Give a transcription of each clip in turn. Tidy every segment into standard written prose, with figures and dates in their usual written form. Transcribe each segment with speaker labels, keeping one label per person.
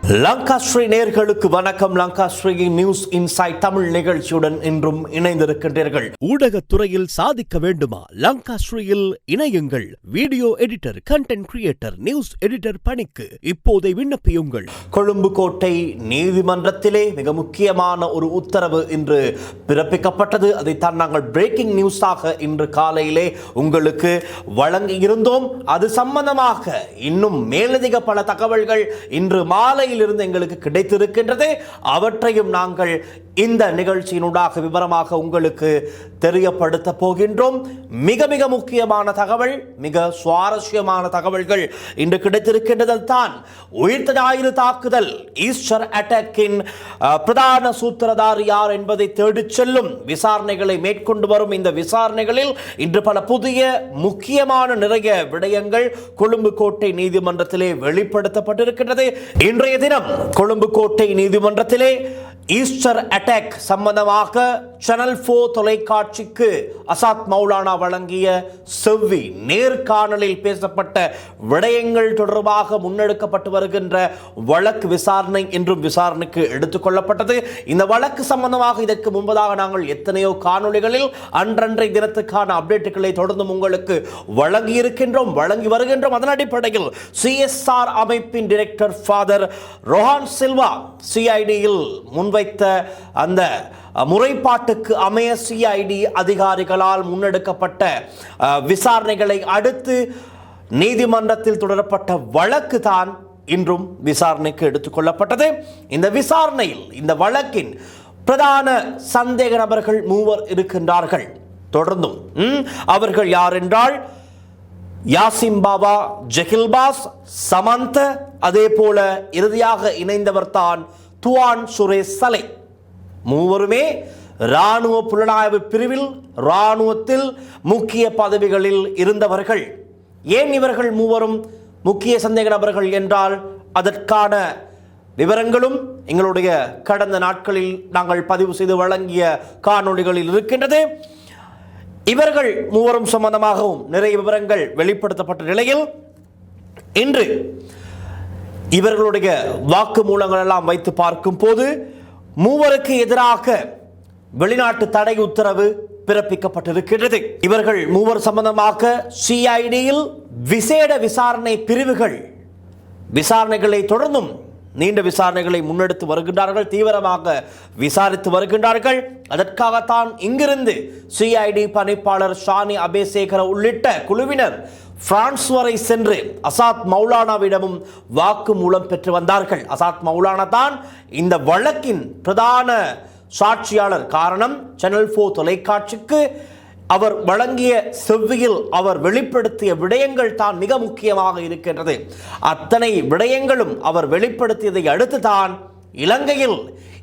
Speaker 1: லங்காஸ்ரீ நேயர்களுக்கு வணக்கம். Lankasri news inside Tamil நிகழ்ச்சியுடன் இன்றும் இணைந்திருக்கின்றீர்கள். ஊடகத்துறையில் சாதிக்க வேண்டுமா? லங்காஸ்ரீயில் இணையுங்கள். Video editor, content creator, news editor பணிக்கு இப்போதை விண்ணப்பியுங்கள். கொழும்பு கோட்டை நீதிமன்றத்திலே மிக முக்கியமான ஒரு உத்தரவு இன்று பிறப்பிக்கப்பட்டது. அதைத்தான் நாங்கள் பிரேக்கிங் நியூஸாக இன்று காலையிலே உங்களுக்கு வழங்கி இருந்தோம். அது சம்பந்தமாக இன்னும் மேலதிக பல தகவல்கள் இன்று மாலை இருந்து எங்களுக்கு கிடைத்திருக்கின்றது. அவற்றையும் நாங்கள் இந்த நிகழ்ச்சியினூடாக விவரமாக உங்களுக்கு தெரியப்படுத்த போகின்றோம். மிக மிக முக்கியமான தகவல், மிக சுவாரஸ்யமான தகவல்கள் இன்று கிடைத்திருக்கின்றது. தான் உயிர்த்த ஞாயிறு தாக்குதல், ஈஸ்டர் அட்டாக்கின் பிரதான சூத்திரதாரி யார் என்பதை தேடிச் செல்லும் விசாரணைகளை மேற்கொண்டு வரும் இந்த விசாரணைகளில் இன்று பல புதிய முக்கியமான நிறைய விடயங்கள் கொழும்பு கோட்டை நீதிமன்றத்திலே வெளிப்படுத்தப்பட்டிருக்கின்றது. இன்றைய தினம் கொழும்பு கோட்டை நீதிமன்றத்திலே ஈஸ்டர் அட்டாக் சம்பந்தமாக சேனல் 4 தொலைக்காட்சிக்கு அசாத் மௌலானா வழங்கிய செவ்வி நேர்காணலில் பேசப்பட்ட விடயங்கள் தொடர்பாக முன்னெடுக்கப்பட்டு வருகின்ற வழக்கு விசாரணை என்றும் விசாரணைக்கு எடுத்துக் கொள்ளப்பட்டது. இந்த வழக்கு சம்பந்தமாக இதற்கு முன்பதாக நாங்கள் எத்தனையோ காணொளிகளில் அன்றன்றைய தினத்துக்கான அப்டேட்டுகளை தொடர்ந்து உங்களுக்கு வழங்கி வருகின்றோம். அதன் அடிப்படையில் CSR அமைப்பின் டைரக்டர் ஃபாதர் ரொஹான் சில்வா CIDயில் முன்வைத்த அந்த முறைப்பாட்டுக்கு அமைய CID அதிகாரிகளால் முன்னெடுக்கப்பட்ட விசாரணைகளை அடுத்து நீதிமன்றத்தில் தொடரப்பட்ட வழக்கு தான் இன்றும் விசாரணைக்கு எடுத்துக்கொள்ளப்பட்டது. இந்த விசாரணையில் இந்த வழக்கின் பிரதான சந்தேக நபர்கள் 3 இருக்கின்றார்கள். தொடர்ந்தும் அவர்கள் யார் என்றால் யாசிம் பாபா, ஜெகில்பாஸ், சமந்த, அதே போல இறுதியாக இணைந்தவர் தான் துவான் சுரேஷ் சலை. மூவருமே இராணுவ புலனாய்வு பிரிவில் இராணுவத்தில் முக்கிய பதவிகளில் இருந்தவர்கள். ஏன் இவர்கள் மூவரும் முக்கிய சந்தேக நபர்கள் என்றால் அதற்கான விவரங்களும் எங்களுடைய கடந்த நாட்களில் நாங்கள் பதிவு செய்து வழங்கிய காணொளிகளில் இருக்கின்றது. இவர்கள் மூவரும் சம்பந்தமாகவும் நிறைய விவரங்கள் வெளிப்படுத்தப்பட்ட நிலையில் இன்று இவர்களுடைய வாக்குமூலங்கள் எல்லாம் வைத்து பார்க்கும் போது மூவருக்கு எதிராக வெளிநாட்டு தடை உத்தரவு பிறப்பிக்கப்பட்டிருக்கிறது. இவர்கள் மூவர் சம்பந்தமாக CIDயில் விசேட விசாரணை பிரிவுகள் விசாரணைகளை தொடர்ந்தும் நீண்ட விசாரணைகளை முன்னெடுத்து வருகின்றார்கள், தீவிரமாக விசாரித்து வருகின்றார்கள். அதற்காகத்தான் இங்கிருந்து CID பணிப்பாளர் ஷானி அபேசேகர உள்ளிட்ட குழுவினர் பிரான்ஸ் வரை சென்று அசாத் மௌலானாவிடமும் வாக்கு மூலம் பெற்று வந்தார்கள். அசாத் மௌலானா தான் இந்த வழக்கின் பிரதான சாட்சியாளர். காரணம், சேனல் 4 தொலைக்காட்சிக்கு அவர் வழங்கிய செவ்வியில் அவர் வெளிப்படுத்திய விடயங்கள் தான் மிக முக்கியமாக இருக்கின்றது. அத்தனை விடயங்களும் அவர் வெளிப்படுத்தியதை அடுத்து தான் இலங்கையில்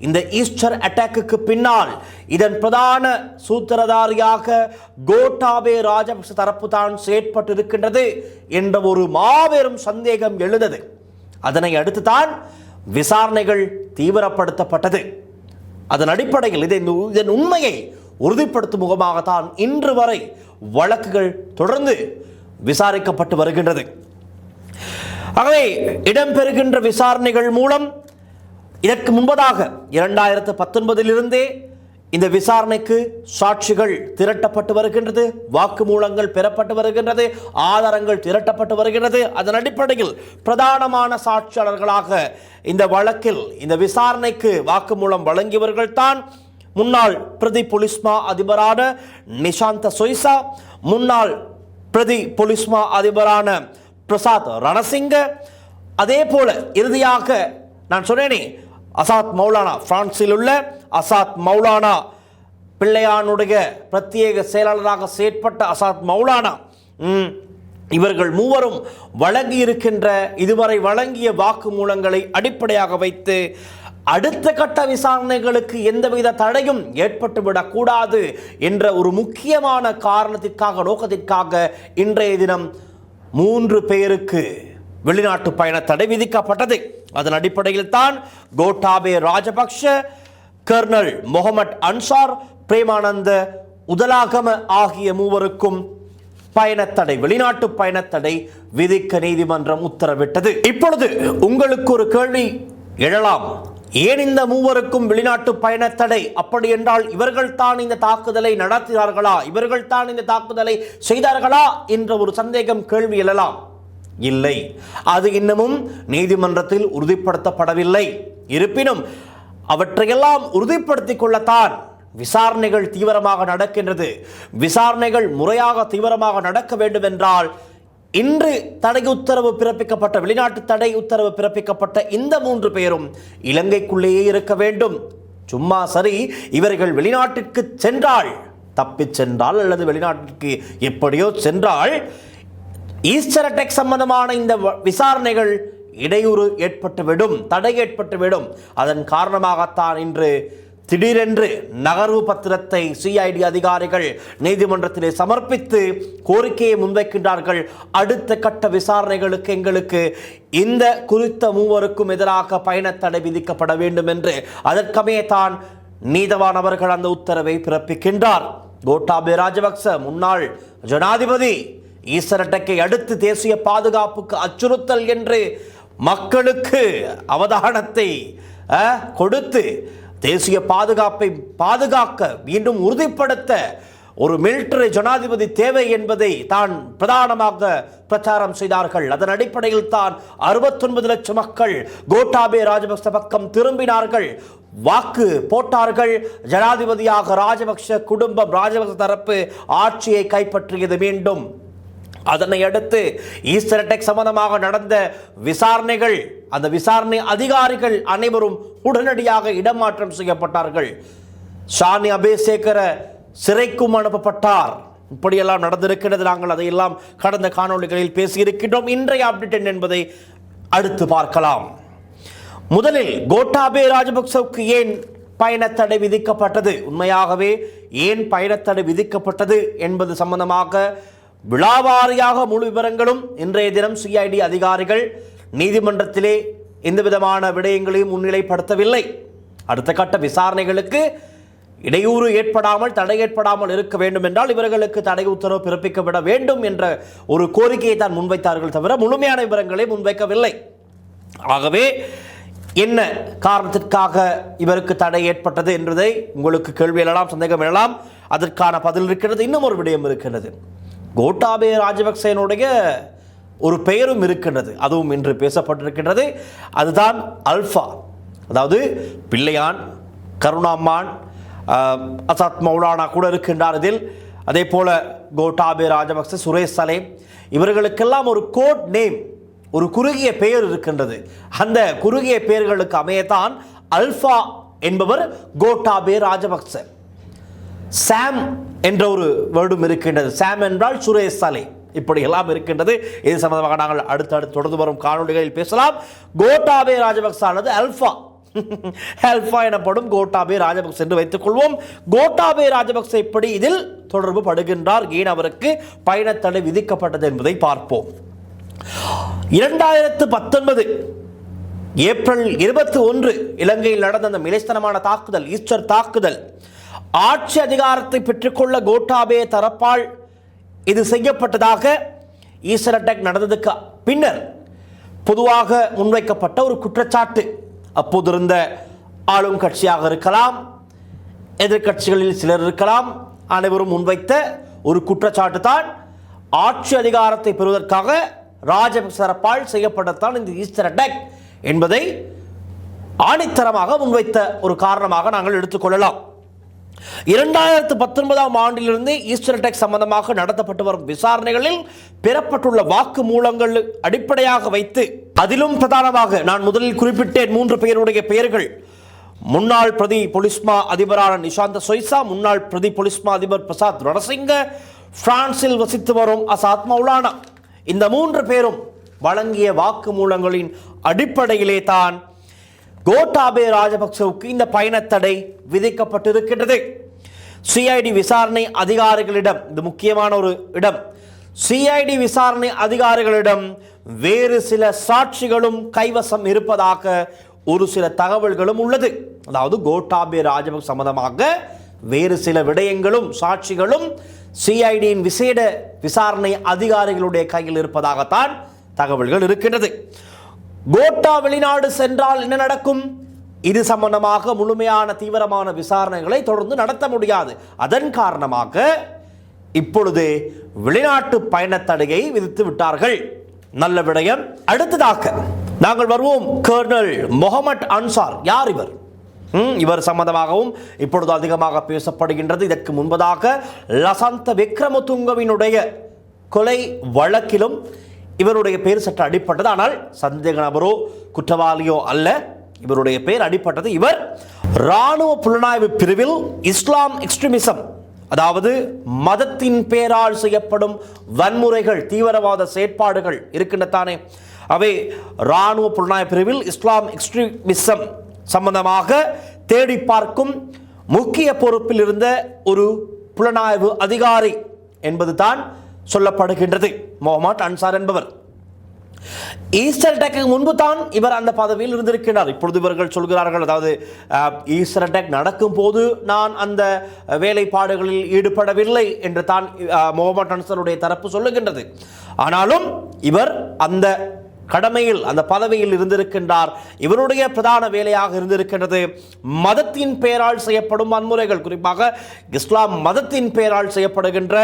Speaker 1: இந்த ஈஸ்டர் அட்டாக்கு பின்னால் இதன் பிரதான சூத்திரதாரியாக கோட்டாபே ராஜபக்ச தரப்பு தான் செயற்பட்டிருக்கின்றது என்ற ஒரு மாபெரும் சந்தேகம் எழுந்தது. அதனை அடுத்து தான் விசாரணைகள் தீவிரப்படுத்தப்பட்டது. அதன் அடிப்படையில் இதன் உண்மையை உறுதிப்படுத்தும் முகமாகத்தான் இன்று வரை வழக்குகள் தொடர்ந்து விசாரிக்கப்பட்டு வருகின்றது. ஆகவே இடம்பெறுகின்ற விசாரணைகள் மூலம் இதற்கு முன்பதாக 2019 இந்த விசாரணைக்கு சாட்சிகள் திரட்டப்பட்டு வருகின்றது, வாக்குமூலங்கள் பெறப்பட்டு வருகின்றது, ஆதாரங்கள் திரட்டப்பட்டு வருகின்றது. அதன் அடிப்படையில் பிரதானமான சாட்சியாளர்களாக இந்த வழக்கில் இந்த விசாரணைக்கு வாக்குமூலம் வழங்கியவர்கள் தான் முன்னாள் பிரதி பொலிஸ்மா அதிபரான நிஷாந்த சொய்சா, முன்னாள் பிரதி பொலிஸ்மா அதிபரான பிரசாத் ரணசிங்க, அதே போல இறுதியாக நான் சொன்னேனே அசாத் மௌலானா, பிரான்சில் உள்ள அசாத் மௌலானா, பிள்ளையானுடைய பிரத்யேக செயலாளராக செயற்பட்ட அசாத் மௌலானா, இவர்கள் மூவரும் வழங்கியிருக்கின்ற இதுவரை வழங்கிய வாக்குமூலங்களை அடிப்படையாக வைத்து அடுத்த கட்ட விசாரணைகளுக்கு எந்தவித தடையும் ஏற்பட்டுவிடக் கூடாது என்ற ஒரு முக்கியமான காரணத்திற்காக நோக்கத்திற்காக இன்றைய தினம் 3 பேருக்கு வெளிநாட்டு பயண தடை விதிக்கப்பட்டது. அதன் அடிப்படையில் தான் கோட்டாபே ராஜபக்ஷ, கர்னல் முகமது அன்சார், பிரேமானந்த உதலாகம ஆகிய மூவருக்கும் பயணத்தடை, வெளிநாட்டு பயணத்தடை விதிக்க நீதிமன்றம் உத்தரவிட்டது. இப்பொழுது உங்களுக்கு ஒரு கேள்வி எழலாம். ஏன் இந்த மூவருக்கும் வெளிநாட்டு பயணத்தடை? அப்படி என்றால் இவர்கள் தான் இந்த தாக்குதலை நடத்தினார்களா, இவர்கள் தான் இந்த தாக்குதலை செய்தார்களா என்ற ஒரு சந்தேகம், கேள்வி எழலாம். இல்லை, அது இன்னமும் நீதிமன்றத்தில் உறுதிப்படுத்தப்படவில்லை. இருப்பினும் அவற்றையெல்லாம் உறுதிப்படுத்திக் கொள்ளத்தான் விசாரணைகள் தீவிரமாக நடக்கின்றது. விசாரணைகள் முறையாக தீவிரமாக நடக்க வேண்டும் என்றால் இன்று தடை உத்தரவு பிறப்பிக்கப்பட்ட, வெளிநாட்டு தடை உத்தரவு பிறப்பிக்கப்பட்ட இந்த 3 பேரும் இலங்கைக்குள்ளேயே இருக்க வேண்டும். சும்மா சரி, இவர்கள் வெளிநாட்டிற்கு சென்றால், தப்பிச் சென்றால் அல்லது வெளிநாட்டிற்கு எப்படியோ சென்றால் ஈஸ்டர் அட்டாக் சம்பந்தமான இந்த விசாரணைகள் இடையூறு ஏற்பட்டுவிடும், தடை ஏற்பட்டுவிடும். அதன் காரணமாகத்தான் இன்று திடீரென்று நகர்வு பத்திரத்தை சிஐடி அதிகாரிகள் நீதிமன்றத்திலே சமர்ப்பித்து கோரிக்கையை முன்வைக்கின்றார்கள். அடுத்த கட்ட விசாரணைகளுக்கு எங்களுக்கு இந்த குறித்த மூவருக்கும் எதிராக பயணத்தடை விதிக்கப்பட வேண்டும் என்று. அதற்கமையே தான் நீதவான் அவர்கள் அந்த உத்தரவை பிறப்பிக்கின்றார். கோட்டாபய ராஜபக்ச முன்னாள் ஜனாதிபதி ஈஸ்டர் அட்டாக்கை அடுத்து தேசிய பாதுகாப்புக்கு அச்சுறுத்தல் என்று மக்களுக்கு அவதானத்தை கொடுத்து தேசிய பாதுகாப்பை பாதுகாக்க மீண்டும் உறுதிப்படுத்த ஒரு மிலிட்டரி ஜனாதிபதி தேவை என்பதை தான் பிரதானமாக பிரச்சாரம் செய்தார்கள். அதன் அடிப்படையில் தான் 69 லட்சம் மக்கள் கோட்டாபய ராஜபக்ச பக்கம் திரும்பினார்கள், வாக்கு போட்டார்கள். ஜனாதிபதியாக ராஜபக்ச குடும்பம், ராஜபக்ச தரப்பு ஆட்சியை கைப்பற்றியது மீண்டும். அதனை அடுத்து ஈஸ்டர் அட்டாக் சம்பந்தமாக நடந்த விசாரணைகள், அந்த விசாரணை அதிகாரிகள் அனைவரும் உடனடியாக இடமாற்றம் செய்யப்பட்டார்கள். ஷானி அபேசேகர சிறைக்கும் அனுப்பப்பட்டார். இப்படியெல்லாம் நடந்திருக்கிறது. நாங்கள் அதையெல்லாம் கடந்த காணொளிகளில் பேசியிருக்கின்றோம். இன்றைய அப்டேட் என்ன என்பதை அடுத்து பார்க்கலாம். முதலில் கோட்டாபய ராஜபக்சவுக்கு ஏன் பயணத்தடை விதிக்கப்பட்டது, உண்மையாகவே ஏன் பயணத்தடை விதிக்கப்பட்டது என்பது சம்பந்தமாக விழாவாரியாக முழு விவரங்களும் இன்றைய தினம் சிஐடி அதிகாரிகள் நீதிமன்றத்திலே எந்த விதமான விடயங்களையும் முன்னிலைப்படுத்தவில்லை. அடுத்த கட்ட விசாரணைகளுக்கு இடையூறு ஏற்படாமல், தடை ஏற்படாமல் இருக்க வேண்டும் என்றால் இவர்களுக்கு தடை உத்தரவு பிறப்பிக்கப்பட வேண்டும் என்ற ஒரு கோரிக்கையை தான் முன்வைத்தார்கள் தவிர முழுமையான விவரங்களை முன்வைக்கவில்லை. ஆகவே என்ன காரணத்திற்காக இவருக்கு தடை ஏற்பட்டது என்பதை உங்களுக்கு கேள்வி எழலாம், சந்தேகம் எழலாம். அதற்கான பதில் இருக்கிறது. இன்னும் ஒரு விடயம் இருக்கிறது. கோட்டாபய ராஜபக்சேனுடைய ஒரு பெயரும் இருக்கின்றது, அதுவும் இன்று பேசப்பட்டிருக்கின்றது. அதுதான் அல்ஃபா. அதாவது பிள்ளையான், கருணாம்மான், அசாத் மௌலானா கூட இருக்கின்றார் இதில். அதே போல கோட்டாபய ராஜபக்ச, சுரேஷ் சலேம், இவர்களுக்கெல்லாம் ஒரு கோட் நேம், ஒரு குறுகிய பெயர் இருக்கின்றது. அந்த குறுகிய பெயர்களுக்கு அமையத்தான் அல்ஃபா என்பவர் கோட்டாபய ராஜபக்ச. சாம் என்ற ஒரு வேர்டும் இருக்கின்றது. சாம் என்றால் சுரேஷ் சலே. இப்படி எல்லாம் இருக்கின்றது. இது சம்பந்தமாக நாங்கள் அடுத்தடுத்து தொடர்ந்து வரும் காணொலிகளில் பேசலாம். கோட்டாபய ராஜபக்ச ஆனது அல்ஃபா அல்ஃபா எனப்படும் கோட்டாபய ராஜபக்ச என்று வைத்துக் கொள்வோம். கோட்டாபய ராஜபக்ச இப்படி இதில் தொடர்பு படுகின்றார், ஏன் அவருக்கு பயணத்தடை விதிக்கப்பட்டது என்பதை பார்ப்போம். 2019 ஏப்ரல் 21 இலங்கையில் நடந்த அந்த மிலைஸ்தனமான தாக்குதல், ஈஸ்டர் தாக்குதல், ஆட்சி அதிகாரத்தை பெற்றுக்கொள்ள கோட்டாபய தரப்பால் இது செய்யப்பட்டதாக ஈஸ்டர் அட்டாக் நடந்ததுக்கு பின்னர் பொதுவாக முன்வைக்கப்பட்ட ஒரு குற்றச்சாட்டு. அப்போது இருந்த ஆளும் கட்சியாக இருக்கலாம், எதிர்கட்சிகளில் சிலர் இருக்கலாம், அனைவரும் முன்வைத்த ஒரு குற்றச்சாட்டு தான் ஆட்சி அதிகாரத்தை பெறுவதற்காக ராஜபக்ச தரப்பால் செய்யப்பட்டதான் இந்த ஈஸ்டர் அட்டாக் என்பதை ஆணித்தரமாக முன்வைத்த ஒரு காரணமாக நாங்கள் எடுத்துக்கொள்ளலாம். 2019 ஆண்டிலிருந்து ஈஸ்டர் அட்டாக் சம்பந்தமாக நடத்தப்பட்டு வரும் விசாரணைகளில் பெறப்பட்டுள்ள வாக்கு மூலங்கள் அடிப்படையாக வைத்து, அதிலும் பிரதானமாக நான் முதலில் குறிப்பிட்டேன் 3 பேருடைய பெயர்கள். முன்னாள் பிரதி பொலிஸ்மா அதிபரான நிஷாந்த சொய்சா, முன்னாள் பிரதி பொலிஸ்மா அதிபர் பிரசாத் ரணசிங்க, பிரான்சில் வசித்து வரும் அசாத் மௌலானா. இந்த 3 பேரும் வழங்கிய வாக்கு மூலங்களின் அடிப்படையிலே தான் கோட்டாபய ராஜபக்சவுக்கு இந்த பயணத்தடை விதிக்கப்பட்டிருக்கின்றது. சிஐடி விசாரணை அதிகாரிகளிடம், இது முக்கியமான ஒரு இடம், சிஐடி விசாரணை அதிகாரிகளிடம் வேறு சில சாட்சிகளும் கைவசம் இருப்பதாக ஒரு சில தகவல்களும் உள்ளது. அதாவது கோட்டாபய ராஜபக்ச சம்பந்தமாக வேறு சில விடயங்களும் சாட்சிகளும் சிஐடியின் விசேட விசாரணை அதிகாரிகளுடைய கையில் இருப்பதாகத்தான் தகவல்கள் இருக்கின்றது. கோட்டா வெளிநாடு சென்றால் என்ன நடக்கும்? இது சம்பந்தமாக முழுமையான தீவிரமான விசாரணைகளை தொடர்ந்து நடத்த முடியாது. அதன் காரணமாக இப்பொழுது வெளிநாட்டு பயணத்தடையை விதித்து விட்டார்கள். நல்ல விடயம். அடுத்ததாக நாங்கள் வருவோம் கர்னல் முகமது அன்சார். யார் இவர்? இவர் சம்பந்தமாகவும் இப்பொழுது அதிகமாக பேசப்படுகின்றது. இதற்கு முன்பதாக லசந்த விக்ரமதுங்கவினுடைய கொலை வழக்கிலும் இவருடைய பெயர் சற்று அடிப்பட்டது. ஆனால் சந்தேக நபரோ குற்றவாளியோ அல்ல, இவருடைய பெயர் அடிப்பட்டது. இவர் இராணுவ புலனாய்வு பிரிவில் இஸ்லாம் எக்ஸ்ட்ரீமிசம், அதாவது மதத்தின் பெயரால் செய்யப்படும் வன்முறைகள், தீவிரவாத செயற்பாடுகள் இருக்கின்றதானே, அவை இராணுவ புலனாய்வு பிரிவில் இஸ்லாம் எக்ஸ்ட்ரீமிசம் சம்பந்தமாக தேடி பார்க்கும் முக்கிய பொறுப்பில் இருந்த ஒரு புலனாய்வு அதிகாரி என்பது தான் சொல்லப்படுகின்றது முகமது அன்சார் என்பவர். ஈஸ்டர் அட்டாக்கு முன்பு தான் இவர் அந்த பதவியில் இருந்திருக்கிறார். இப்பொழுது இவர்கள் சொல்கிறார்கள், அதாவது ஈஸ்டர் அட்டாக் நடக்கும் போது நான் அந்த வேலைப்பாடுகளில் ஈடுபடவில்லை என்று தான் முகமது அன்சாருடைய தரப்பு சொல்லுகின்றது. ஆனாலும் இவர் அந்த கடமையில், அந்த பதவியில் இருந்திருக்கின்றார். இவருடைய பிரதான வேலையாக இருந்திருக்கின்றது மதத்தின் பெயரால் செய்யப்படும் வன்முறைகள், குறிப்பாக இஸ்லாம் மதத்தின் பெயரால் செய்யப்படுகின்ற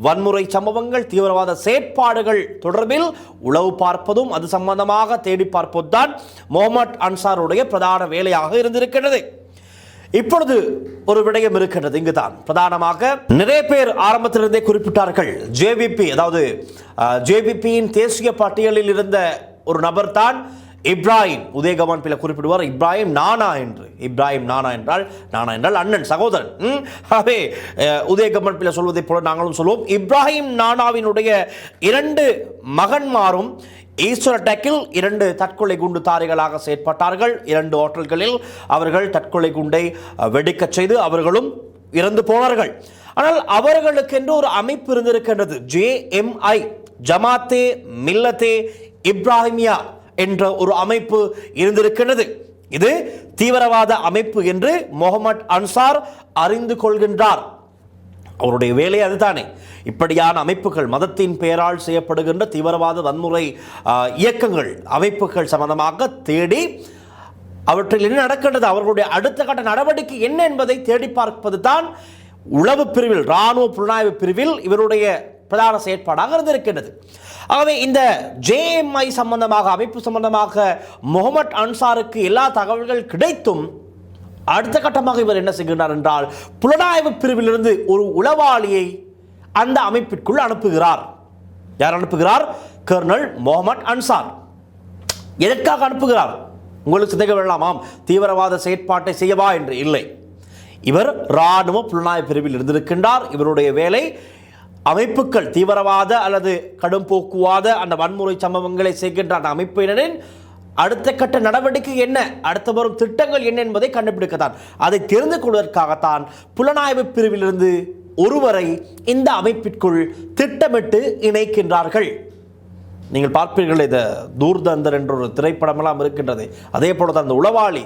Speaker 1: வன்முறை சம்பவங்கள், தீவிரவாத செயற்பாடுகள் தொடர்பில் உளவு பார்ப்பதும் அது சம்பந்தமாக தேடி பார்ப்பதுதான் முகமது அன்சாருடைய பிரதான வேலையாக இருந்திருக்கின்றது. இப்பொழுது ஒரு விடயம் இருக்கின்றது. இங்குதான் பிரதானமாக நிறைய பேர் ஆரம்பத்திலிருந்தே குறிப்பிட்டார்கள். ஜேவிபி, அதாவது ஜேவிபியின் தேசிய பட்டியலில் இருந்த ஒரு நபர் தான் இப்ராஹிம். உதயகமன் பிள்ளை குறிப்பிடுவார் இப்ராஹிம் நானா என்று. இப்ராஹிம் நானா என்றால் அண்ணன், சகோதரன். ஆகவே உதயகமன் பிள்ளை சொல்வதை போல நாங்களும் சொல்வோம். இப்ராஹிம் நானாவினுடைய 2 மகன்மாரும் ஈஸ்டர் அட்டாக்கில் 2 தற்கொலை குண்டுதாரிகளாக செயற்பட்டார்கள். 2 ஹோட்டல்களில் அவர்கள் தற்கொலை குண்டை வெடிக்க செய்து அவர்களும் இறந்து போனார்கள். ஆனால் அவர்களுக்கென்று ஒரு அமைப்பு இருந்திருக்கின்றது. JMI, ஜமாத்தே மில்லத்தே இப்ராஹிமியா என்ற ஒரு அமைப்பு இருந்திருக்கின்றது. இது தீவிரவாத அமைப்பு என்று முகமது அன்சார் அறிந்து கொள்கின்றார். அவருடைய வேலை அதுதானே. இப்படியான அமைப்புகள், மதத்தின் பெயரால் செய்யப்படுகின்ற தீவிரவாத வன்முறை இயக்கங்கள், அமைப்புகள் சம்பந்தமாக தேடி அவற்றில் என்ன நடக்கின்றது, அவர்களுடைய அடுத்த கட்ட நடவடிக்கை என்ன என்பதை தேடி பார்ப்பது தான் உளவு பிரிவில், இராணுவ புலனாய்வு பிரிவில் இவருடைய பிரதான செயற்பாடாக இருந்திருக்கின்றது. ஆகவே இந்த JMI சம்பந்தமாக, அமைப்பு சம்பந்தமாக முகமது அன்சாருக்கு எல்லா தகவல்கள் கிடைத்தும் அடுத்த கட்டமாக இவர் என்ன செய்கிறார் என்றால், புலனாய்வு பிரிவிலிருந்து ஒரு உளவாளியை அந்த அமைப்பிற்குள் அனுப்புகிறார். யார் அனுப்புகிறார்? கர்னல் முகமது அன்சார். எதற்காக அனுப்புகிறார்? உங்களுக்கு சந்தேகம் வேண்டாமாம், தீவிரவாத செயற்பாட்டை செய்யவா என்று. இல்லை, இவர் இராணுவ புலனாய்வு பிரிவில் இருந்திருக்கின்றார். இவருடைய வேலை அமைப்புகள், தீவிரவாத அல்லது கடும் போக்குவாத அந்த வன்முறை சம்பவங்களை செய்கின்ற அந்த அமைப்பினரின் அடுத்த கட்ட நடவடிக்கை என்ன, அடுத்த வரும் திட்டங்கள் என்ன என்பதை கண்டுபிடிக்கத்தான், அதை தெரிந்து கொள்வதற்காகத்தான் புலனாய்வு பிரிவிலிருந்து ஒருவரை இந்த அமைப்பிற்குள் திட்டமிட்டு இணைக்கின்றார்கள். நீங்கள் பார்ப்பீர்கள், இந்த தூர்தந்தர் என்ற ஒரு திரைப்படமெல்லாம் இருக்கின்றது. அதே போல தான் அந்த உளவாளி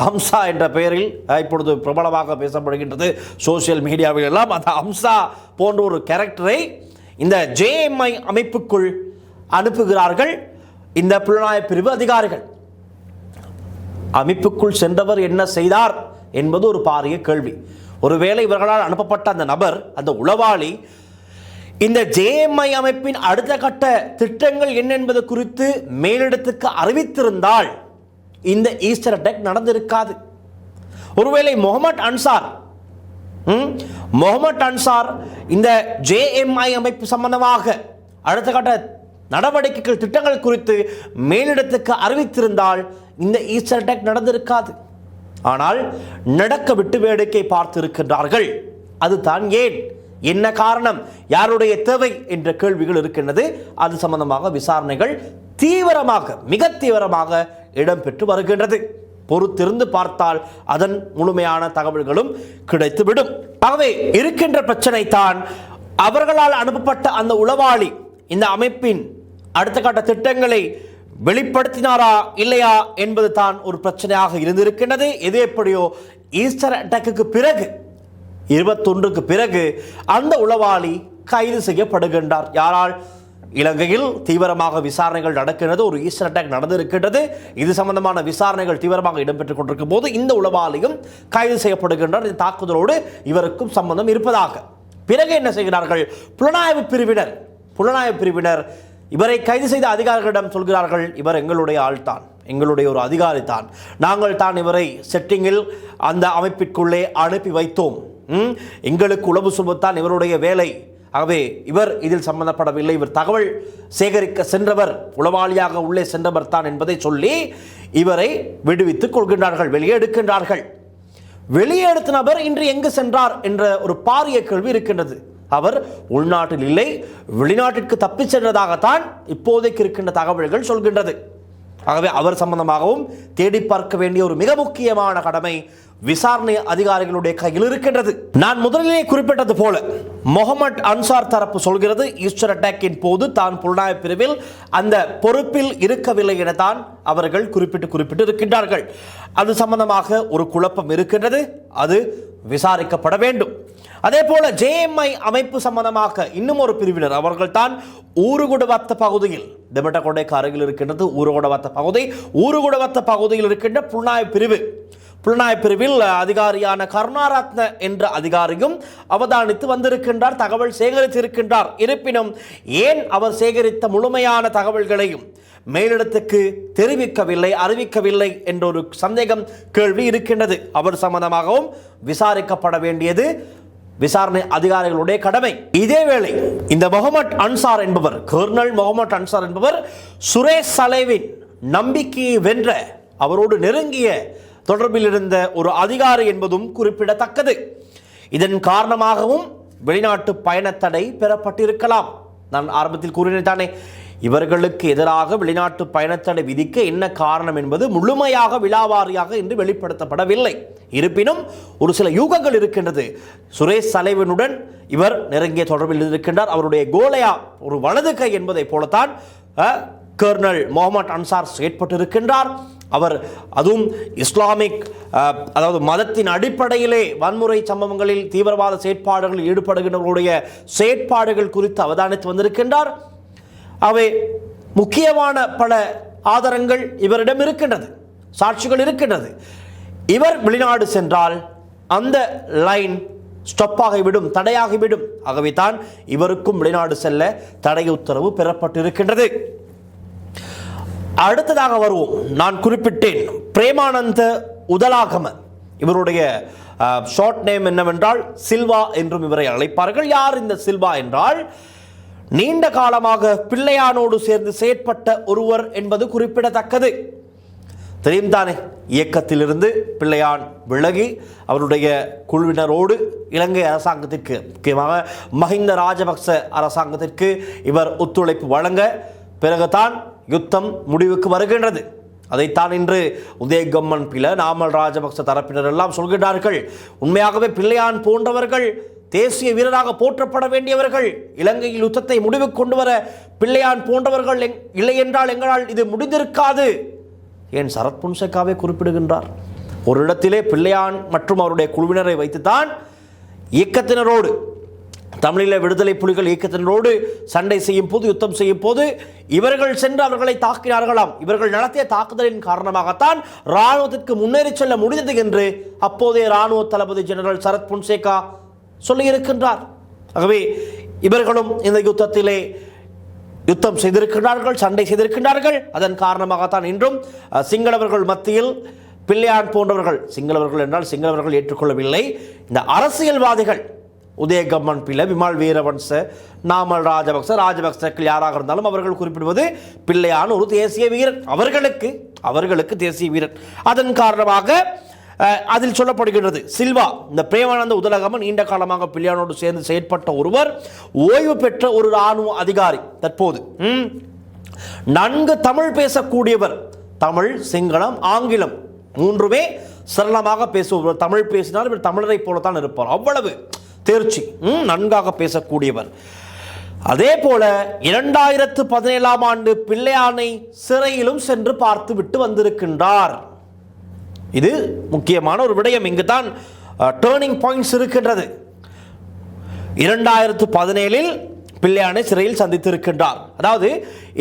Speaker 1: அம்சா என்ற பெயரில் இப்பொழுது பிரபலமாக பேசப்படுகின்றது சோசியல் மீடியாவில் எல்லாம். அந்த அம்சா போன்ற ஒரு கேரக்டரை இந்த JMI அமைப்புக்குள் அனுப்புகிறார்கள் இந்த புலனாய்வு பிரிவு அதிகாரிகள். அமைப்புக்குள் சென்றவர் என்ன செய்தார் என்பது ஒரு பாரிய கேள்வி. ஒருவேளை இவர்களால் அனுப்பப்பட்ட அந்த நபர், அந்த உளவாளி, இந்த JMI அமைப்பின் அடுத்த கட்ட திட்டங்கள் என்ன என்பது குறித்து மேலிடத்துக்கு அறிவித்திருந்தால் இந்த ஈஸ்டர் அட்டாக் நடந்திருக்காது. ஒருவேளை முகமது அன்சார் இந்த JMI அமைப்பு சம்பந்தமாக அடுத்த கட்ட நடவடிக்கைகள், திட்டங்கள் குறித்து மேலிடத்துக்கு அறிவித்திருந்தால் இந்த ஈஸ்டர் அட்டாக் நடந்திருக்காது. ஆனால் நடக்க விட்டு வேடிக்கை பார்த்திருக்கின்றார்கள். அதுதான் ஏன், என்ன காரணம், யாருடைய தேவை என்ற கேள்விகள் இருக்கின்றது. அது சம்பந்தமாக விசாரணைகள் தீவிரமாக, மிக தீவிரமாக இடம்பெற்று வருகின்றது. பொறுத்திருந்து பார்த்தால் அதன் முழுமையான தகவல்களும் கிடைத்துவிடும். ஆகவே இருக்கின்ற பிரச்சனை தான், அவர்களால் அனுப்பப்பட்ட அந்த உளவாளி இந்த அமைப்பின் அடுத்த கட்ட திட்டங்களை வெளிப்படுத்தினாரா இல்லையா என்பது தான் ஒரு பிரச்சனையாக இருந்திருக்கின்றது. எது எப்படியோ ஈஸ்டர் அட்டாக்கு பிறகு 21க்கு பிறகு அந்த உளவாளி கைது செய்யப்படுகின்றார். யாரால்? இலங்கையில் தீவிரமாக விசாரணைகள் நடக்கிறது. ஒரு ஈஸ்டர் அட்டாக் நடந்திருக்கின்றது. இது சம்பந்தமான விசாரணைகள் தீவிரமாக இடம்பெற்றுக் கொண்டிருக்கும் போது இந்த உளவாளியும் கைது செய்யப்படுகின்றார். இந்த தாக்குதலோடு இவருக்கும் சம்பந்தம் இருப்பதாக. பிறகு என்ன செய்கிறார்கள்? புலனாய்வு பிரிவினர் இவரை கைது செய்த அதிகாரிகளிடம் சொல்கிறார்கள், இவர் எங்களுடைய ஆள்தான், எங்களுடைய ஒரு அதிகாரி தான், நாங்கள் தான் இவரை செட்டிங்கில் அந்த அமைப்பிற்குள்ளே அனுப்பி வைத்தோம், எங்களுக்கு உளவு சொல்வதுதான் இவருடைய வேலை, ஆகவே இவர் இதில் சம்பந்தப்படவில்லை, இவர் தகவல் சேகரிக்க சென்றவர், உளவாளியாக உள்ளே சென்றவர் தான் என்பதை சொல்லி இவரை விடுவித்துக் கொள்கின்றார்கள், வெளியே எடுக்கின்றார்கள். வெளியே எடுத்த நபர் இன்று எங்கு சென்றார் என்ற ஒரு பாரிய கேள்வி இருக்கின்றது. அவர் உள்நாட்டில் இல்லை, வெளிநாட்டிற்கு தப்பிச் சென்றதாகத்தான் இப்போதைக்கு இருக்கின்ற தகவல்கள் சொல்கின்றது. ஆகவே அவர் சம்பந்தமாகவும் தேடி பார்க்க வேண்டிய ஒரு மிக முக்கியமான கடமை விசாரணை அதிகாரிகளுடைய கையில் இருக்கின்றது. நான் முதலிலே குறிப்பிட்டது போல முகமது அன்சார் தரப்பு சொல்கிறது, ஈஸ்டர் அட்டாக்கின் போது தான் புலனாய்வு பிரிவில் அந்த பொறுப்பில் இருக்கவில்லை என தான் அவர்கள் குறிப்பிட்டு இருக்கின்றார்கள். அது சம்பந்தமாக ஒரு குழப்பம் இருக்கின்றது, அது விசாரிக்கப்பட வேண்டும். அதே போல JMI அமைப்பு சம்பந்தமாக இன்னும் ஒரு பிரிவினர், அவர்கள் தான் ஊருகுடவத்த பகுதியில், தெமட்டகொடைக்கு அருகில் இருக்கின்றது ஊருகுடவத்த பகுதியில் இருக்கின்ற புலனாய்வு பிரிவில் அதிகாரியான கருணாரத்ன என்ற அதிகாரியும் அவதானித்து வந்திருக்கின்றார், தகவல் சேகரித்திருக்கின்றார். இருப்பினும் ஏன் அவர் சேகரித்த முழுமையான தகவல்களையும் மேலிடத்துக்கு அறிவிக்கவில்லை என்ற ஒரு சந்தேகம், கேள்வி இருக்கின்றது. அவர் சம்பந்தமாகவும் விசாரிக்கப்பட வேண்டியது விசாரணை அதிகாரிகளுடைய கடமை. இதேவேளை இந்த முகமது அன்சார் என்பவர், கர்னல் முகமது அன்சார் என்பவர் சுரேஷ் சலேவின் நம்பிக்கையை வென்ற, அவரோடு நெருங்கிய தொடர்பில் இருந்த ஒரு அதிகாரி என்பதும் குறிப்பிடத்தக்கது. இதன் காரணமாகவும் வெளிநாட்டு பயணத்தடை பெறப்பட்டிருக்கலாம். நான் ஆரம்பத்தில் கூறினேன் தானே, இவர்களுக்கு எதிராக வெளிநாட்டு பயணத்தடை விதிக்க என்ன காரணம் என்பது முழுமையாக விலாவாரியாக இன்று வெளிப்படுத்தப்படவில்லை. இருப்பினும் ஒரு சில யூகங்கள் இருக்கின்றது. சுரேஷ் சலேவனுடன் இவர் நெருங்கிய தொடர்பில் இருக்கின்றார். அவருடைய கோலையா ஒரு வலது கை என்பதை போலத்தான் கர்னல் முகமது அன்சார் செயற்பட்டிருக்கின்றார். அவர் அதுவும் இஸ்லாமிக், அதாவது மதத்தின் அடிப்படையிலே வன்முறை சம்பவங்களில் தீவிரவாத செயற்பாடுகளில் ஈடுபடுகின்றவர்களுடைய செயற்பாடுகள் குறித்து அவதானித்து வந்திருக்கின்றார். அவை முக்கியமான பல ஆதாரங்கள் இவரிடம் இருக்கின்றது, சாட்சிகள் இருக்கின்றது. இவர் வெளிநாடு சென்றால் அந்த லைன் ஸ்டாப் ஆகிவிடும், தடையாகிவிடும். ஆகவே தான் இவருக்கும் வெளிநாடு செல்ல தடை உத்தரவு பெறப்பட்டிருக்கின்றது. அடுத்ததாக வருவோம். நான் குறிப்பிட்டேன் பிரேமானந்த உதலாகம, இவருடைய ஷார்ட் நேம் என்னவென்றால் சில்வா என்றும் இவரை அழைப்பார்கள். யார் இந்த சில்வா என்றால், நீண்ட காலமாக பிள்ளையானோடு சேர்ந்து செயற்பட்ட ஒருவர் என்பது குறிப்பிடத்தக்கது. தெரியும் தானே, இயக்கத்திலிருந்து பிள்ளையான் விலகி அவருடைய குழுவினரோடு இலங்கை அரசாங்கத்திற்கு, முக்கியமாக மஹிந்த ராஜபக்ச அரசாங்கத்திற்கு இவர் ஒத்துழைப்பு வழங்க பிறகுதான் யுத்தம் முடிவுக்கு வருகின்றது. அதைத்தான் இன்று உதயகம்மன் பில, நாமல் ராஜபக்ச தரப்பினர் எல்லாம் சொல்கிறார்கள். உண்மையாகவே பிள்ளையான் போன்றவர்கள் தேசிய வீரராக போற்றப்பட வேண்டியவர்கள். இலங்கையில் யுத்தத்தை முடிவுக்கு கொண்டு வர பிள்ளையான் போன்றவர்கள் இல்லை என்றால் எங்களால் இது முடிந்திருக்காது. ஏன் சரத் பொன்சேகாவை குறிப்பிடுகின்றார்? ஒரு இடத்திலே பிள்ளையான் மற்றும் அவருடைய குழுவினரை வைத்துத்தான் இயக்கத்தினரோடு, தமிழீழ விடுதலை புலிகள் இயக்கத்தினரோடு சண்டை செய்யும் போது, யுத்தம் செய்யும் போது இவர்கள் சென்று அவர்களை தாக்கினார்களாம். இவர்கள் நடத்திய தாக்குதலின் காரணமாகத்தான் இராணுவத்திற்கு முன்னேறி செல்ல முடிந்தது என்று அப்போதைய இராணுவ தளபதி ஜெனரல் சரத் பொன்சேகா சொல்லியிருக்கின்றார். ஆகவே இவர்களும் இந்த யுத்தத்திலே யுத்தம் செய்திருக்கிறார்கள், சண்டை செய்திருக்கின்றார்கள். அதன் காரணமாகத்தான் இன்றும் சிங்களவர்கள் மத்தியில் பிள்ளையான் போன்றவர்கள், சிங்களவர்கள் என்றால் சிங்களவர்கள் ஏற்றுக்கொள்ளவில்லை, இந்த அரசியல்வாதிகள் உதயகம்மன் பிள்ளை, விமல் வீரவன்ச, நாமல் ராஜபக்சர்கள் யாராக இருந்தாலும் அவர்கள் குறிப்பிடுவது பிள்ளையான் ஒரு தேசிய வீரர், அவர்களுக்கு தேசிய வீரர். அதன் காரணமாக அதில் சொல்லப்படுகின்றது சில்வா, இந்த பிரேமானந்த உதலகமன் நீண்ட காலமாக பிள்ளையானோடு சேர்ந்து செயற்பட்ட ஒருவர், ஓய்வு பெற்ற ஒரு இராணுவ அதிகாரி, தற்போது நன்கு தமிழ் பேசக்கூடியவர். தமிழ், சிங்களம், ஆங்கிலம் மூன்றுமே சரளமாக பேசுபவர். தமிழ் பேசினால் இவர் தமிழரை போலத்தான் இருப்பார், அவ்வளவு தேர்ச்சி, நன்காக பேசக்கூடியவர். அதே போல 2017 ஆண்டு பிள்ளையானை சிறையிலும் சென்று பார்த்து விட்டு வந்திருக்கின்றார். இது முக்கியமான ஒரு விடயம். இங்குதான் டேர்னிங் பாயிண்ட்ஸ் இருக்கின்றது. 2017 பிள்ளையானை சிறையில் சந்தித்திருக்கின்றார். அதாவது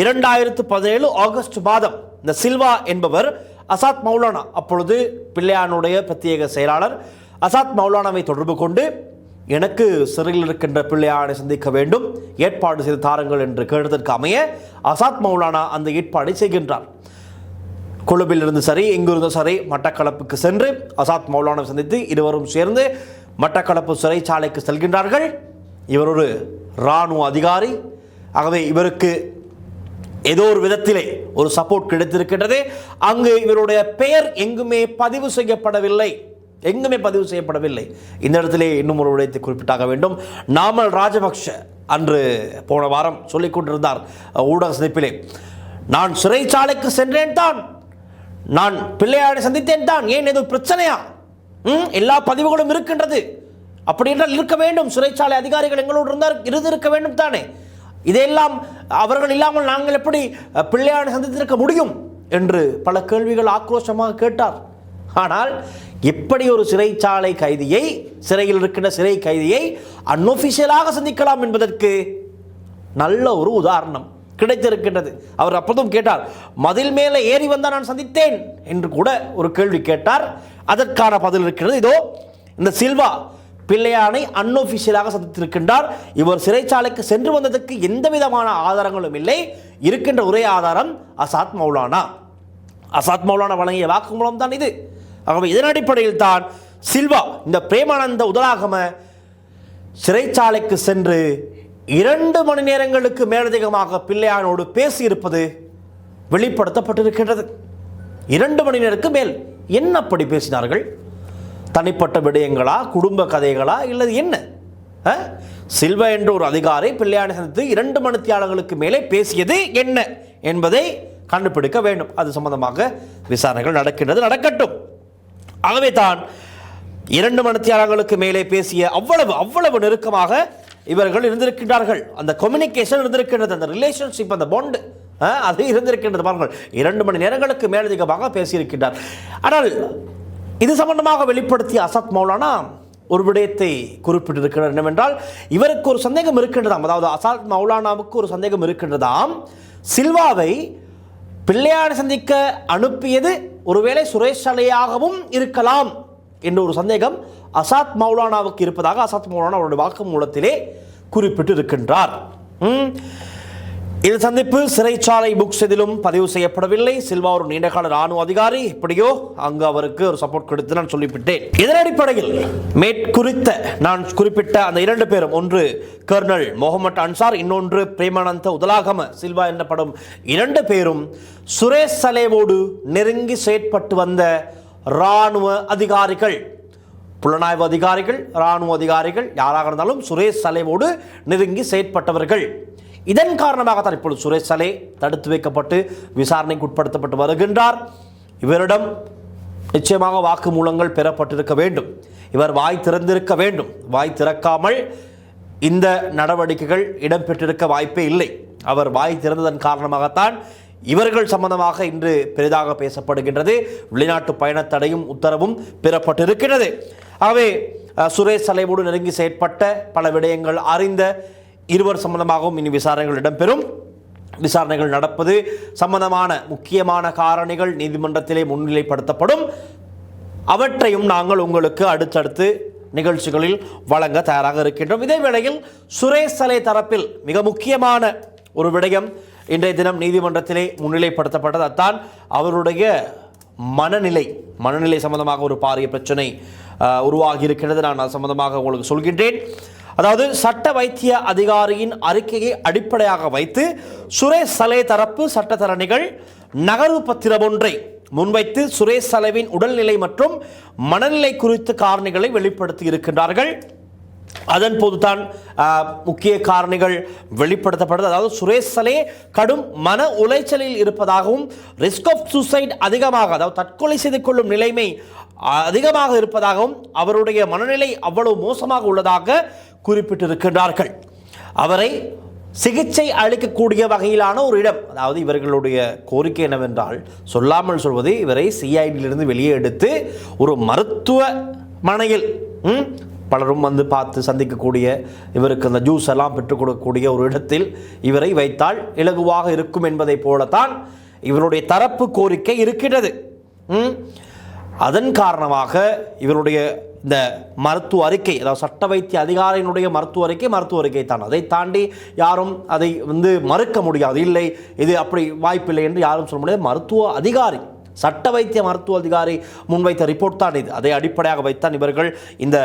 Speaker 1: 2017 ஆகஸ்ட் மாதம் இந்த சில்வா என்பவர் அசாத் மௌலானா, அப்பொழுது பிள்ளையானுடைய பிரத்யேக செயலாளர் அசாத் மௌலானாவை தொடர்பு கொண்டு எனக்கு சிறையில் இருக்கின்ற பிள்ளையானை சந்திக்க வேண்டும், ஏற்பாடு செய்து தாருங்கள் என்று கேட்டதற்கு அமைய அசாத் மௌலானா அந்த ஏற்பாடை செய்கின்றார். கொழும்பில் இருந்து சரி எங்கிருந்தும் சரி மட்டக்களப்புக்கு சென்று அசாத் மௌலானாவை சந்தித்து இருவரும் சேர்ந்து மட்டக்களப்பு சிறைச்சாலைக்கு செல்கின்றார்கள். இவர் ஒரு இராணுவ அதிகாரி, ஆகவே இவருக்கு ஏதோ ஒரு விதத்திலே ஒரு சப்போர்ட் கிடைத்திருக்கின்றது. அங்கு இவருடைய பெயர் எங்குமே பதிவு செய்யப்படவில்லை. இந்த இடத்திலே இன்னும் ஒரு விடயத்தை குறிப்பிட்டாக வேண்டும். நாமல் ராஜபக்ஷ அன்று போன வாரம் சொல்லிக் கொண்டிருந்தார் ஊடக சந்திப்பிலே, நான் சிறைச்சாலைக்கு சென்றேன் தான், நான் பிள்ளையாரை சந்தித்தேன் தான், ஏன் எதுவும் பிரச்சனையா, எல்லா பதிவுகளும் இருக்கின்றது, அப்படி என்றால் இருக்க வேண்டும், சிறைச்சாலை அதிகாரிகள் எங்களோடு இருந்திருக்க வேண்டும் தானே, இதையெல்லாம் அவர்கள் இல்லாமல் நாங்கள் எப்படி பிள்ளையாரை சந்தித்திருக்க முடியும் என்று பல கேள்விகள் ஆக்ரோஷமாக கேட்டார். ஆனால் எப்படி ஒரு சிறைச்சாலை கைதியை, சிறையில் இருக்கின்ற சிறை கைதியை அன்ஒஃபிஷியலாக சந்திக்கலாம் என்பதற்கு நல்ல ஒரு உதாரணம் கிடைத்திருக்கின்றது. அவர் அப்போதும் கேட்டார், மதில் மேலே ஏறி வந்தால் நான் சந்தித்தேன் என்று கூட ஒரு கேள்வி கேட்டார். அதற்கான பதில் இருக்கிறது. இதோ இந்த சில்வா பிள்ளையானை அன்ஒஃபிஷியலாக சந்தித்திருக்கின்றார். இவர் சிறைச்சாலைக்கு சென்று வந்ததற்கு எந்த விதமான ஆதாரங்களும் இல்லை. இருக்கின்ற ஒரே ஆதாரம் அசாத் மௌலானா வழங்கிய வாக்குமூலம் தான் இது. ஆகவே இதன் அடிப்படையில் தான் சில்வா இந்த பிரேமானந்த உதலாகம சிறைச்சாலைக்கு சென்று 2 மணி நேரங்களுக்கு மேலதிகமாக பிள்ளையானோடு பேசியிருப்பது வெளிப்படுத்தப்பட்டிருக்கின்றது. 2 மணி நேரத்துக்கு மேல் என்ன அப்படி பேசினார்கள்? தனிப்பட்ட விடயங்களா, குடும்ப கதைகளா, இல்லது என்ன? சில்வா என்ற ஒரு அதிகாரி பிள்ளையானை சந்தித்து 2 மணித்தியாலங்களுக்கு மேலே பேசியது என்ன என்பதை கண்டுபிடிக்க வேண்டும். அது சம்பந்தமாக விசாரணைகள் நடக்கட்டும். ஆகவே தான் 2 மணித்தியாலங்களுக்கு மேலே பேசிய அவ்வளவு நெருக்கமாக இவர்கள் இருந்திருக்கின்றார்கள். அந்த கம்யூனிகேஷன் இருந்திருக்கின்றது, அந்த ரிலேஷன்ஷிப், அந்த பாண்ட் அது இருந்திருக்கின்றது. பாருங்கள், 2 மணி நேரங்களுக்கு மேலதிகமாக பேசியிருக்கின்றார். ஆனால் இது சம்பந்தமாக வெளிப்படுத்திய அசாத் மௌலானா ஒரு விடயத்தை குறிப்பிட்டிருக்கிறார். என்னவென்றால், இவருக்கு ஒரு சந்தேகம் இருக்கின்றதாம். அதாவது அசாத் மௌலானாவுக்கு ஒரு சந்தேகம் இருக்கின்றதாம், சில்வாவை பிள்ளையானை சந்திக்க அனுப்பியது ஒருவேளை சுரேஷ் அலையாகவும் இருக்கலாம் என்ற ஒரு சந்தேகம் அசாத் மௌலானாவுக்கு இருப்பதாக அசாத் மௌலானா அவருடைய வாக்குமூலத்திலே குறிப்பிட்டு இருக்கின்றார். இந்த சந்திப்பு சிறைச்சாலை புக் செய்திலும் பதிவு செய்யப்படவில்லை. சில்வா ஒரு நீண்டகால இராணுவ அதிகாரி, எப்படியோ அங்கு அவருக்கு ஒரு சப்போர்ட் கொடுத்து நான் சொல்லிவிட்டேன். இதன் அடிப்படையில் மேற்குறித்த நான் குறிப்பிட்ட அந்த 2 பேரும், ஒன்று கர்னல் முகமது அன்சார், இன்னொன்று பிரேமானந்த உதலாகம சில்வா எனப்படும் 2 பேரும் சுரேஷ் சலேவோடு நெருங்கி செயற்பட்டு வந்த இராணுவ அதிகாரிகள், புலனாய்வு அதிகாரிகள், இராணுவ அதிகாரிகள் யாராக இருந்தாலும் சுரேஷ் சலேவோடு நெருங்கி செயற்பட்டவர்கள். இதன் காரணமாகத்தான் இப்பொழுது சுரேஷ் சலே தடுத்து வைக்கப்பட்டு விசாரணைக்கு உட்படுத்தப்பட்டு வருகின்றார். இவரிடம் நிச்சயமாக வாக்குமூலங்கள் பெறப்பட்டிருக்க வேண்டும். இவர் வாய் திறந்திருக்க வேண்டும். வாய் திறக்காமல் இந்த நடவடிக்கைகள் இடம்பெற்றிருக்க வாய்ப்பே இல்லை. அவர் வாய் திறந்ததன் காரணமாகத்தான் இவர்கள் சம்பந்தமாக இன்று பெரிதாக பேசப்படுகின்றது. வெளிநாட்டு பயணத்தடையும் உத்தரவும் பெறப்பட்டிருக்கிறது. ஆகவே சுரேஷ் சலேவோடு நெருங்கி செயற்பட்ட பல விடயங்கள் அறிந்த இருவர் சம்பந்தமாகவும் இனி விசாரணைகள் இடம்பெறும். விசாரணைகள் நடப்பது சம்பந்தமான முக்கியமான காரணிகள் நீதிமன்றத்திலே முன்னிலைப்படுத்தப்படும். அவற்றையும் நாங்கள் உங்களுக்கு அடுத்தடுத்து நிகழ்ச்சிகளில் வழங்க தயாராக இருக்கின்றோம். இதே வேளையில் சுரேஷ் சலே தரப்பில் மிக முக்கியமான ஒரு விடயம் இன்றைய தினம் நீதிமன்றத்திலே முன்னிலைப்படுத்தப்பட்டது. அதான் அவருடைய மனநிலை சம்பந்தமாக ஒரு பாரிய பிரச்சனை உருவாகி இருக்கிறது. நான் அது சம்பந்தமாக உங்களுக்கு சொல்கின்றேன். அதாவது சட்ட வைத்திய அதிகாரியின் அறிக்கையை அடிப்படையாக வைத்து சுரேஷ் சலே தரப்பு சட்டத்தரணிகள் நகர்வு பத்திரம் ஒன்றை முன்வைத்து சுரேஷ் சலேவின் உடல்நிலை மற்றும் மனநிலை குறித்த காரணிகளை வெளிப்படுத்தி இருக்கின்றார்கள். அதன் போதுதான் முக்கிய காரணிகள் வெளிப்படுத்தப்பட்டது. அதாவது சுரேஷ் சலே கடும் மன உளைச்சலில் இருப்பதாகவும், ரிஸ்க் ஆஃப் சூசைட் அதிகமாக, அதாவது தற்கொலை செய்து கொள்ளும் நிலைமை அதிகமாக இருப்பதாகவும், அவருடைய மனநிலை அவ்வளவு மோசமாக உள்ளதாக குறிப்பிட்டிருக்கின்றார்கள். அவரை சிகிச்சை அளிக்கக்கூடிய வகையிலான ஒரு இடம், அதாவது இவர்களுடைய கோரிக்கை என்னவென்றால், சொல்லாமல் சொல்வது, இவரை சிஐடியிலிருந்து வெளியே எடுத்து ஒரு மருத்துவமனையில் பலரும் வந்து பார்த்து சந்திக்கக்கூடிய, இவருக்கு அந்த ஜூஸ் எல்லாம் பெற்றுக் கொடுக்கக்கூடிய ஒரு இடத்தில் இவரை வைத்தால் இலகுவாக இருக்கும் என்பதை போலத்தான் இவருடைய தரப்பு கோரிக்கை இருக்கிறது. அதன் காரணமாக இவருடைய இந்த மருத்துவ அறிக்கை, அதாவது சட்ட வைத்திய அதிகாரியினுடைய மருத்துவ அறிக்கை தான். அதை தாண்டி யாரும் அதை மறுக்க முடியாது. இல்லை, இது அப்படி வாய்ப்பில்லை என்று யாரும் சொல்ல முடியாது. மருத்துவ அதிகாரி, சட்ட வைத்திய மருத்துவ அதிகாரி முன்வைத்த ரிப்போர்ட் தான் இது. அதை அடிப்படையாக வைத்தான் இவர்கள் இந்த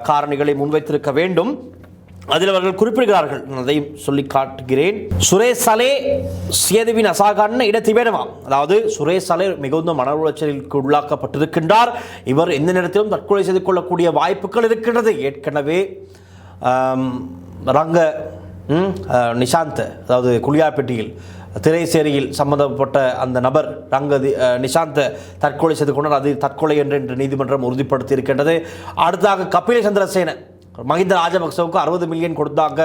Speaker 1: காரணிகளை முன்வைத்திருக்க வேண்டும். அதில் அவர்கள் குறிப்பிடுகிறார்கள், அதையும் சொல்லி காட்டுகிறேன். சுரேஷ் சலே சேதுவின் அசாகான இடத்தை வேணுமாம். அதாவது சுரேஷ் சலே மிகுந்த மன உளைச்சலுக்கு உள்ளாக்கப்பட்டிருக்கின்றார். இவர் எந்த நேரத்திலும் தற்கொலை செய்து கொள்ளக்கூடிய வாய்ப்புகள் இருக்கின்றது. ஏற்கனவே ரங்க நிஷாந்த், அதாவது குளியாப்பட்டியில் திரைசேரியில் சம்பந்தப்பட்ட அந்த நபர் ரங்க நிஷாந்த் தற்கொலை செய்து கொண்டார். அது தற்கொலை என்று நீதிமன்றம் உறுதிப்படுத்தி இருக்கின்றது. அடுத்ததாக கபில சந்திரசேன, மஹிந்த ராஜபக்சவுக்கு 60 மில்லியன் கொடுத்தாங்க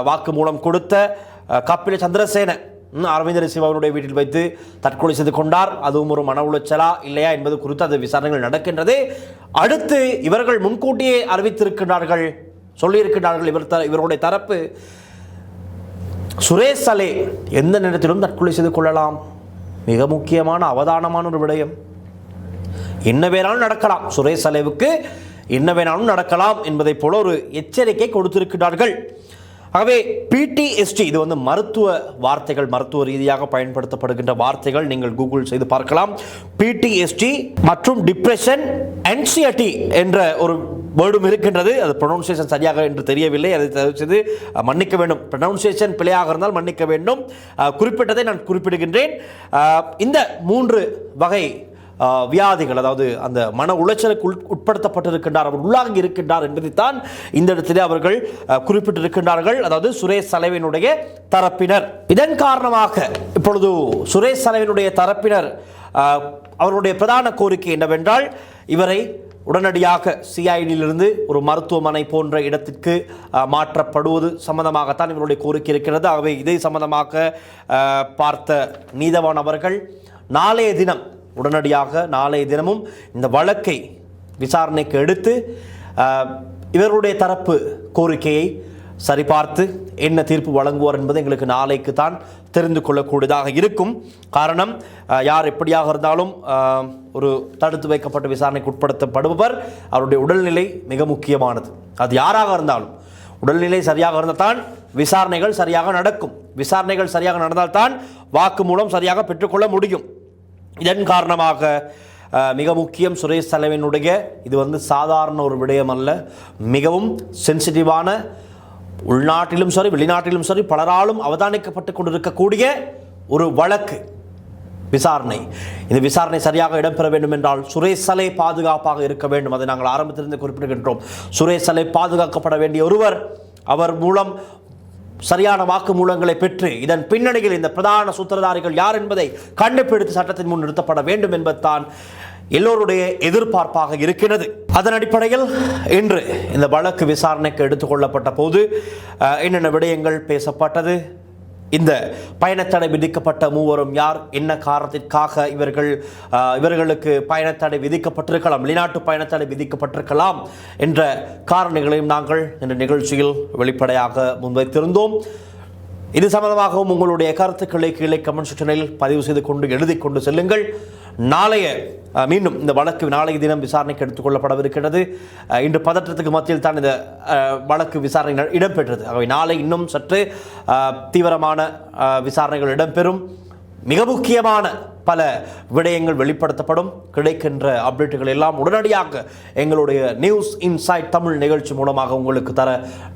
Speaker 1: வாக்கு மூலம் கொடுத்த கபில சந்திரசேன அரவிந்தர் சிவாவுடைய வீட்டில் வைத்து தற்கொலை செய்து கொண்டார். அதுவும் ஒரு மன உளைச்சலா இல்லையா என்பது குறித்து அது விசாரணைகள் நடக்கின்றது. அடுத்து இவர்கள் முன்கூட்டியே அறிவித்திருக்கிறார்கள், சொல்லியிருக்கிறார்கள் இவருடைய தரப்பு, சுரேஷ் சலே எந்த நேரத்திலும் தற்கொலை செய்து கொள்ளலாம். மிக முக்கியமான அவதானமான ஒரு விடயம். என்ன வேணாலும் நடக்கலாம், சுரேஷ் சலேவுக்கு என்ன வேணாலும் நடக்கலாம் என்பதை போல ஒரு எச்சரிக்கை கொடுத்திருக்கிறார்கள். ஆகவே PTSD, இது மருத்துவ வார்த்தைகள், மருத்துவ ரீதியாக பயன்படுத்தப்படுகின்ற வார்த்தைகள், நீங்கள் கூகுள் செய்து பார்க்கலாம். PTSD மற்றும் டிப்ரெஷன், ஆன்சியட்டி என்ற ஒரு வேர்டும் இருக்கின்றது. அது ப்ரொனவுன்சியேஷன் சரியாக என்று தெரியவில்லை, அதை தவிர்த்து மன்னிக்க வேண்டும். ப்ரொனவுன்சியேஷன் பிழையாக இருந்தால் மன்னிக்க வேண்டும். குறிப்பிட்டதை நான் குறிப்பிடுகின்றேன். இந்த 3 வகை வியாதிகள், அதாவது அந்த மன உளைச்சலுக்கு உட்படுத்தப்பட்டிருக்கின்றார், அவர் உள்ளாகி இருக்கின்றார் என்பதைத்தான் இந்த இடத்திலே அவர்கள் குறிப்பிட்டிருக்கின்றார்கள். அதாவது சுரேஷ் சலேவினுடைய தரப்பினர். இதன் காரணமாக இப்பொழுது சுரேஷ் சலேவினுடைய தரப்பினர் அவருடைய பிரதான கோரிக்கை என்னவென்றால், இவரை உடனடியாக CIDயிலிருந்து ஒரு மருத்துவமனை போன்ற இடத்திற்கு மாற்றப்படுவது சம்பந்தமாகத்தான் இவருடைய கோரிக்கை இருக்கிறது. ஆகவே இதை சம்பந்தமாக பார்த்த நீதவான் அவர்கள் நாளைய தினமும் இந்த வழக்கை விசாரணைக்கு எடுத்து இவருடைய தரப்பு கோரிக்கையை சரிபார்த்து என்ன தீர்ப்பு வழங்குவார் என்பது எங்களுக்கு நாளைக்கு தான் தெரிந்து கொள்ளக்கூடியதாக இருக்கும். காரணம், யார் எப்படியாக இருந்தாலும் ஒரு தடுத்து வைக்கப்பட்ட விசாரணைக்கு உட்படுத்தப்படுபவர், அவருடைய உடல்நிலை மிக முக்கியமானது. அது யாராக இருந்தாலும் உடல்நிலை சரியாக இருந்தால் தான் விசாரணைகள் சரியாக நடக்கும். விசாரணைகள் சரியாக நடந்தால்தான் வாக்கு மூலம் சரியாக பெற்றுக்கொள்ள முடியும். இதன் காரணமாக மிக முக்கியம், சுரேஷ் சலேவினுடைய இது சாதாரண ஒரு விடயம் அல்ல, மிகவும் சென்சிட்டிவான, உள்நாட்டிலும் சரி வெளிநாட்டிலும் சரி பலராலும் அவதானிக்கப்பட்டு கொண்டிருக்கக்கூடிய ஒரு வழக்கு விசாரணை. இந்த விசாரணை சரியாக இடம்பெற வேண்டும் என்றால் சுரேஷ் சலே பாதுகாப்பாக இருக்க வேண்டும். அதை நாங்கள் ஆரம்பத்திலிருந்து குறிப்பிடுகின்றோம். சுரேஷ் சலே பாதுகாக்கப்பட வேண்டிய ஒருவர், அவர் மூலம் சரியான வாக்கு மூலங்களை பெற்று இதன் பின்னணியில் இந்த பிரதான சூத்திரதாரிகள் யார் என்பதை கண்டுபிடித்து சட்டத்தின் முன் நிறுத்தப்பட வேண்டும் என்பதுதான் எல்லோருடைய எதிர்பார்ப்பாக இருக்கிறது. அதன் அடிப்படையில் இன்று இந்த வழக்கு விசாரணைக்கு எடுத்துக்கொள்ளப்பட்ட போது என்னென்ன விடயங்கள் பேசப்பட்டது, இந்த பயணத்தடை விதிக்கப்பட்ட மூவரும் யார், என்ன காரணத்திற்காக இவர்களுக்கு பயணத்தடை விதிக்கப்பட்டிருக்கலாம், வெளிநாட்டு பயணத்தடை விதிக்கப்பட்டிருக்கலாம் என்ற காரணங்களையும் நாங்கள் இந்த நிகழ்ச்சியில் வெளிப்படையாக முன்வைத்திருந்தோம். இது சம்பந்தமாகவும் உங்களுடைய கருத்துக்களை கீழே கமெண்ட் செக்ஷனில் பதிவு செய்து கொண்டு எழுதி கொண்டு செல்லுங்கள். மீண்டும் இந்த வழக்கு நாளைய தினம் விசாரணைக்கு எடுத்துக்கொள்ளப்படவிருக்கிறது. இன்று பதற்றத்துக்கு மத்தியில் தான் இந்த வழக்கு விசாரணை இடம்பெற்றது. ஆகவே நாளை இன்னும் சற்று தீவிரமான விசாரணைகள் இடம்பெறும். மிக முக்கியமான பல விடயங்கள் வெளிப்படுத்தப்படும். கிடைக்கின்ற அப்டேட்டுகள் எல்லாம் உடனடியாக எங்களுடைய நியூஸ் இன்சைட் தமிழ் நிகழ்ச்சி மூலமாக உங்களுக்கு தர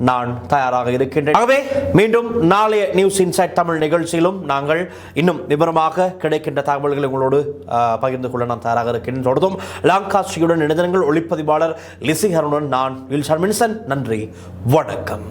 Speaker 1: நான் தயாராக இருக்கின்றேன். ஆகவே மீண்டும் நாளைய நியூஸ் இன்சைட் தமிழ் நிகழ்ச்சியிலும் நாங்கள் இன்னும் விவரமாக கிடைக்கின்ற தகவல்களை உங்களோடு பகிர்ந்து கொள்ள நான் தயாராக இருக்கின்றேன். தொடர்ந்தும் லாங்காஸ்டியுடன் இணைந்தங்கள். ஒளிப்பதிவாளர் லிசி ஹருடன் நான் வில்சன் மின்சன். நன்றி, வணக்கம்.